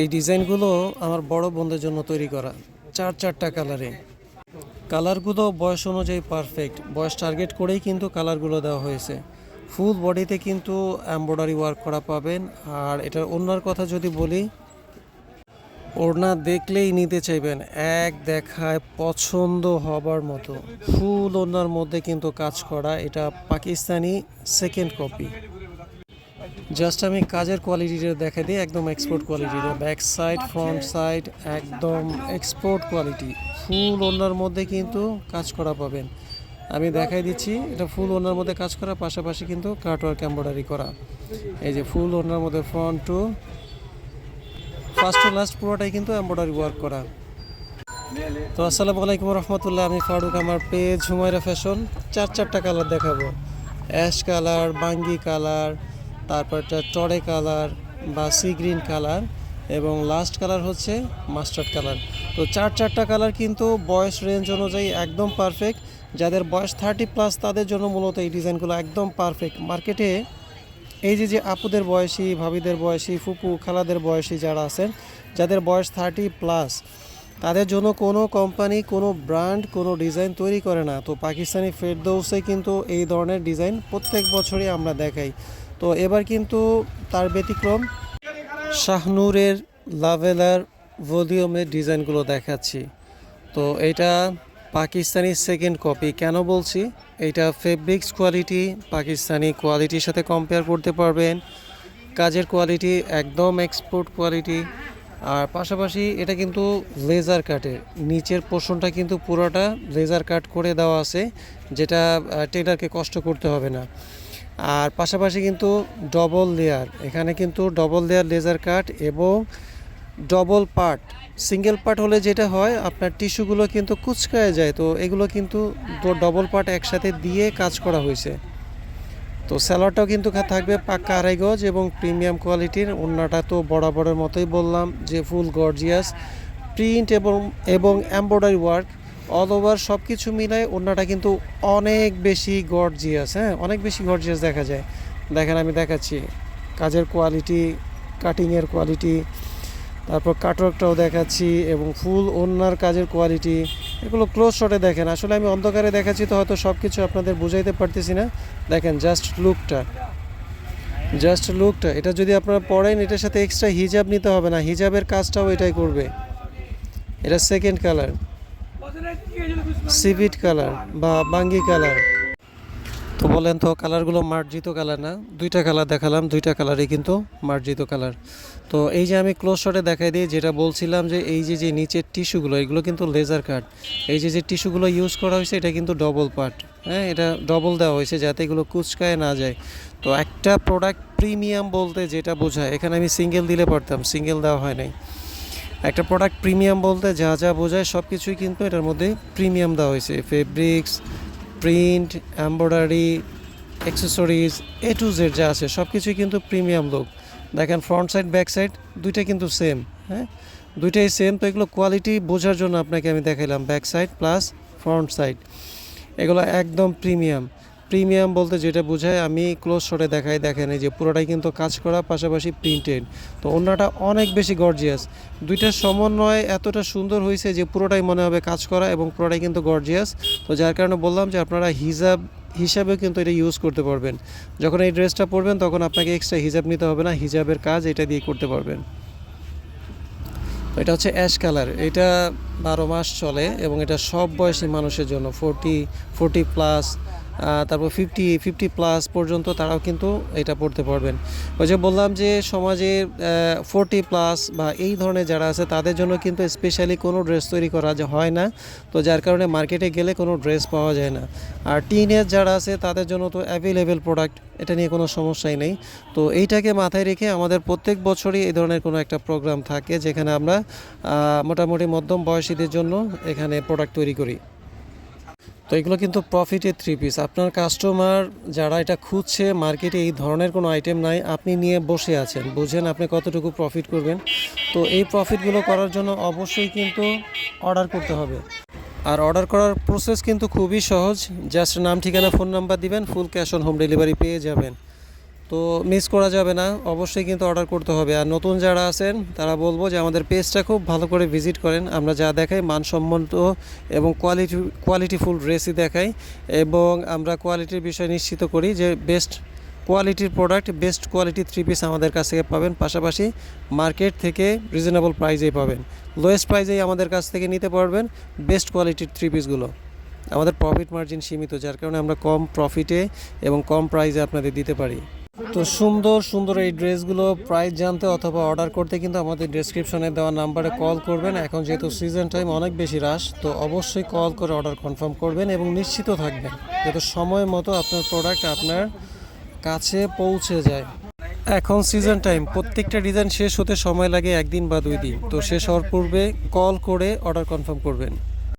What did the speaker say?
এই ডিজাইনগুলো আমার বড় বোনদের জন্য তৈরি করা, চারটা কালারে। কালারগুলো বয়স অনুযায়ী পারফেক্ট, বয়স টার্গেট করেই কিন্তু কালারগুলো দেওয়া হয়েছে। ফুল বডিতে কিন্তু এমব্রয়ডারি ওয়ার্ক করা পাবেন। আর এটার ওড়নার কথা যদি বলি, ওড়না দেখলেই নিতে চাইবেন, এক দেখায় পছন্দ হবার মতো। ফুল ওড়নার মধ্যে কিন্তু কাজ করা, এটা পাকিস্তানি সেকেন্ড কপি। জাস্ট আমি কাজের কোয়ালিটিটা দেখা দিই, একদম এক্সপোর্ট কোয়ালিটির। ব্যাক সাইড ফ্রন্ট সাইড একদম এক্সপোর্ট কোয়ালিটি। ফুল ওড়নার মধ্যে কিন্তু কাজ করা পাবেন। আমি দেখাই দিচ্ছি, এটা ফুল ওড়নার মধ্যে কাজ করা, পাশাপাশি কিন্তু কাটওয়ার্ক এমব্রয়ডারি করা। এই যে ফুল ওড়নার মধ্যে front to first to last পুরোটাই কিন্তু এমব্রয়ডারি ওয়ার্ক করা। তো আসসালামু আলাইকুম রহমতুল্লাহ, আমি ফারুক। আমার পেজ হুমায়রা ফ্যাশন। চারটা কালার দেখাবো, অ্যাশ কালার, বাঙ্গি কালার, তারপরটা টরে কালার বা সি গ্রিন কালার, এবং লাস্ট কালার হচ্ছে মাস্টার্ড কালার। তো চারটা কালার কিন্তু বয়স রেঞ্জ অনুযায়ী একদম পারফেক্ট। যাদের বয়স 30+ তাদের জন্য মূলত এই ডিজাইনগুলো একদম পারফেক্ট। মার্কেটে এই যে আপুদের বয়সী, ভাবিদের বয়সী, ফুপু খালাদের বয়সী যারা আছেন, যাদের বয়স 30+, তাদের জন্য কোনো কোম্পানি, কোনো ব্র্যান্ড, কোনো ডিজাইন তৈরি করে না। তো পাকিস্তানি ফেরদৌসে কিন্তু এই ধরনের ডিজাইন প্রত্যেক বছরই আমরা দেখাই। তো এবার কিন্তু তার ব্যতিক্রম, শাহনূরের লাভেলার ভলিউমের ডিজাইনগুলো দেখাচ্ছি। তো এটা পাকিস্তানি সেকেন্ড কপি। কেন বলছি? এটা ফেব্রিক্স কোয়ালিটি পাকিস্তানি কোয়ালিটির সাথে কম্পেয়ার করতে পারবেন। কাজের কোয়ালিটি একদম এক্সপোর্ট কোয়ালিটি। আর পাশাপাশি এটা কিন্তু লেজার কাটের, নিচের পোর্শনটা কিন্তু পুরোটা লেজার কাট করে দেওয়া আছে, যেটা টেলারকে কষ্ট করতে হবে না। আর পাশাপাশি কিন্তু ডবল লেয়ার, এখানে কিন্তু ডবল লেয়ার লেজার কাট এবং ডবল পার্ট। সিঙ্গেল পার্ট হলে যেটা হয়, আপনার টিস্যুগুলো কিন্তু কুচকায় যায়। তো এগুলো কিন্তু ডবল পার্ট একসাথে দিয়ে কাজ করা হয়েছে। তো স্যালোয়ারটাও কিন্তু থাকবে পাক্কা 2.5 গজ এবং প্রিমিয়াম কোয়ালিটির। ওড়নাটা তো বরাবরের মতোই বললাম যে ফুল গর্জিয়াস প্রিন্ট এবং এমব্রয়ডারি ওয়ার্ক অল ওভার সব কিছু মিলায় ওড়নাটা কিন্তু অনেক বেশি গর্জিয়াস। অনেক বেশি গর্জিয়াস দেখা যায়। দেখেন, আমি দেখাচ্ছি কাজের কোয়ালিটি, কাটিংয়ের কোয়ালিটি, তারপর কাটওয়ার্কটাও দেখাচ্ছি এবং ফুল ওড়নার কাজের কোয়ালিটি। এগুলো ক্লোজ শটে দেখেন। আসলে আমি অন্ধকারে দেখাচ্ছি তো হয়তো সব কিছু আপনাদের বুঝাইতে পারতেছি না। দেখেন জাস্ট লুকটা। এটা যদি আপনারা পড়েন, এটার সাথে এক্সট্রা হিজাব নিতে হবে না, হিজাবের কাজটাও এটাই করবে। এটা সেকেন্ড কালার, সিভিট কালার বা বাঙ্গি কালার। তো বলেন তো কালারগুলো মার্জিত কালার না? দুইটা কালার দেখালাম, দুইটা কালারই কিন্তু মার্জিত কালার। তো এই যে আমি ক্লোজ শটে দেখাই দিই, যেটা বলছিলাম যে এই যে নিচের টিস্যুগুলো, এগুলো কিন্তু লেজার কাট। এই যে টিস্যুগুলো ইউজ করা হয়েছে, এটা কিন্তু ডবল পার্ট। এটা ডবল দেওয়া হয়েছে যাতে এগুলো কুচকায় না যায়। তো একটা প্রোডাক্ট প্রিমিয়াম বলতে যেটা বোঝায়, এখানে আমি সিঙ্গেল দিলে পারতাম, সিঙ্গেল দেওয়া হয় নাই। একটা প্রোডাক্ট প্রিমিয়াম বলতে যা বোঝায় সব কিছুই কিন্তু এটার মধ্যে প্রিমিয়াম দেওয়া হয়েছে। Fabrics, print, embroidery, accessories, A to Z যা আছে সব কিছুই কিন্তু প্রিমিয়াম লুক। দেখেন ফ্রন্ট সাইড ব্যাক সাইড দুইটা কিন্তু সেম। দুইটাই সেম। তো এগুলো কোয়ালিটি বোঝার জন্য আপনাকে আমি দেখাইলাম, back side plus front side. এগুলো একদম প্রিমিয়াম বলতে যেটা বোঝায় আমি ক্লোজ শটে দেখাই। দেখেন এই যে পুরোটাই কিন্তু কাজ করা, পাশাপাশি প্রিন্টেড। তো ওড়নাটা অনেক বেশি গর্জিয়াস। দুইটার সমন্বয় এতটা সুন্দর হয়েছে যে পুরোটাই মনে হবে কাজ করা এবং পুরোটাই কিন্তু গর্জিয়াস। তো যার কারণে বললাম যে আপনারা হিজাব হিসাবেও কিন্তু এটা ইউজ করতে পারবেন। যখন এই ড্রেসটা পরবেন তখন আপনাকে এক্সট্রা হিজাব নিতে হবে না, হিজাবের কাজ এটা দিয়ে করতে পারবেন। এটা হচ্ছে অ্যাশ কালার। এটা 12 মাস চলে এবং এটা সব বয়সী মানুষের জন্য, 40+ তারপর 50+ পর্যন্ত তারাও কিন্তু এটা পড়তে পারবেন। ওই যে বললাম যে সমাজে 40+ বা এই ধরনের যারা আছে তাদের জন্য কিন্তু স্পেশালি কোনো ড্রেস তৈরি করা হয় না। তো যার কারণে মার্কেটে গেলে কোনো ড্রেস পাওয়া যায় না। আর টিনেজ যারা আছে তাদের জন্য তো অ্যাভেলেবেল প্রোডাক্ট, এটা নিয়ে কোনো সমস্যাই নেই। তো এইটাকে মাথায় রেখে আমাদের প্রত্যেক বছরই এই ধরনের কোনো একটা প্রোগ্রাম থাকে, যেখানে আমরা মোটামুটি মধ্যম বয়সীদের জন্য এখানে প্রোডাক্ট তৈরি করি। তো এগুলো কিন্তু প্রফিটের 3 পিস। আপনার কাস্টমার যারা এটা খুঁজছে, মার্কেটে এই ধরনের কোনো আইটেম নাই, আপনি নিয়ে বসে আছেন, বুঝেন আপনি কতটুকু প্রফিট করবেন। তো এই প্রফিটগুলো করার জন্য অবশ্যই কিন্তু অর্ডার করতে হবে। আর অর্ডার করার প্রসেস কিন্তু খুবই সহজ। জাস্ট নাম, ঠিকানা, ফোন নাম্বার দিবেন, full cash on home delivery পেয়ে যাবেন। তো মিস করা যাবে না, অবশ্যই কিন্তু অর্ডার করতে হবে। আর নতুন যারা আছেন তারা বলবো যে আমাদের পেজটা খুব ভালো করে ভিজিট করেন। আমরা যা দেখাই মানসম্মত এবং কোয়ালিটিফুল ড্রেসই দেখাই, এবং আমরা কোয়ালিটির বিষয় নিশ্চিত করি যে বেস্ট কোয়ালিটির প্রোডাক্ট, বেস্ট কোয়ালিটির থ্রি পিস আমাদের কাছ থেকে পাবেন। পাশাপাশি মার্কেট থেকে রিজনেবল প্রাইসেই পাবেন, লোয়েস্ট প্রাইসেই আমাদের কাছ থেকে নিতে পারবেন বেস্ট কোয়ালিটির থ্রি পিসগুলো। আমাদের প্রফিট মার্জিন সীমিত, যার কারণে আমরা কম প্রফিটে এবং কম প্রাইসে আপনাদের দিতে পারি। তো সুন্দর সুন্দর এই ড্রেসগুলো প্রাইস জানতে অথবা অর্ডার করতে কিন্তু আমাদের ডেসক্রিপশনে দেওয়া নাম্বারে কল করবেন। এখন যেহেতু সিজন টাইম অনেক বেশি রাশ, তো অবশ্যই কল করে অর্ডার কনফার্ম করবেন এবং নিশ্চিত থাকবেন যাতে সময় মতো আপনার প্রোডাক্ট আপনার কাছে পৌঁছে যায়। এখন সিজন টাইম, প্রত্যেকটা ডিজাইন শেষ হতে সময় লাগে 1 দিন বা 2 দিন, তো শেষ হওয়ার পূর্বে কল করে অর্ডার কনফার্ম করবেন।